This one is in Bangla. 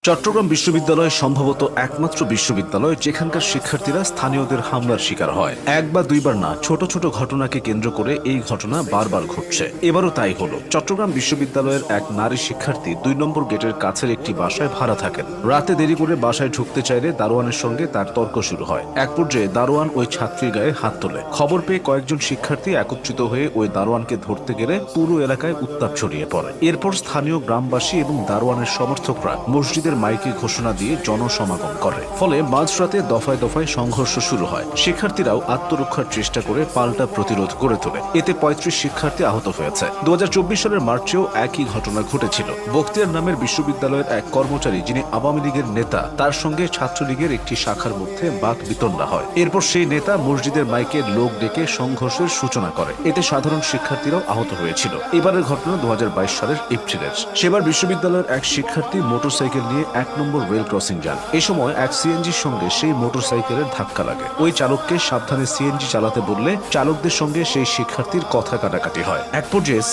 চট্টগ্রাম বিশ্ববিদ্যালয় সম্ভবত একমাত্র বিশ্ববিদ্যালয় যেখানকার শিক্ষার্থীরা স্থানীয়দের হামলার শিকার হয়। এক বা দুইবার না, ছোট ছোট ঘটনাকে কেন্দ্র করে এই ঘটনা বারবার ঘটছে। এবারও তাই হলো। চট্টগ্রাম বিশ্ববিদ্যালয়ের এক নারী শিক্ষার্থী ২ নম্বর গেটের কাছের একটি বাসায় ভাড়া থাকেন। রাতে দেরি করে বাসায় ঢুকতে চাইলে দারোয়ানের সঙ্গে তার তর্ক শুরু হয়। এক পর্যায়ে দারোয়ান ওই ছাত্রীর গায়ে হাত তোলে। খবর পেয়ে কয়েকজন শিক্ষার্থী একত্রিত হয়ে ওই দারোয়ানকে ধরতে গেলে পুরো এলাকায় উত্তাপ ছড়িয়ে পড়ে। এরপর স্থানীয় গ্রামবাসী এবং দারোয়ানের সমর্থকরা মসজিদের মাইকে ঘোষণা দিয়ে জনসমাগম করে। ফলে মাঝরাতে দফায় দফায় সংঘর্ষ শুরু হয়। শিক্ষার্থীরাও আত্মরক্ষার চেষ্টা করে পাল্টা প্রতিরোধ গড়ে তোলে। এতে ৩৫ শিক্ষার্থী আহত হয়েছে। ২০২৪ সালের মার্চেও একই ঘটনা ঘটেছিল। বখতিয়ার নামের বিশ্ববিদ্যালয়ের এক কর্মচারী, যিনি আওয়ামী লীগের নেতা, তার সঙ্গে ছাত্রলীগের একটি শাখার মধ্যে বাক বিতণ্ডা হয়। এরপর সেই নেতা মসজিদের মাইকে লোক ডেকে সংঘর্ষের সূচনা করে। এতে সাধারণ শিক্ষার্থীরাও আহত হয়েছিল। এবারের ঘটনা ২০২২ সালের এপ্রিলের। সেবার বিশ্ববিদ্যালয়ের এক শিক্ষার্থী মোটরসাইকেল নিয়ে ১ নম্বর রেল ক্রসিং যান। এ সময় এক সিএনজির সঙ্গে সেই মোটরসাইকেলের ধাক্কা লাগে। ওই চালককে সাবধানে সিএনজি চালাতে বললে চালকদের সঙ্গে সেই শিক্ষার্থীর কথা কাটাকাটি হয়। এক পর্যায়ে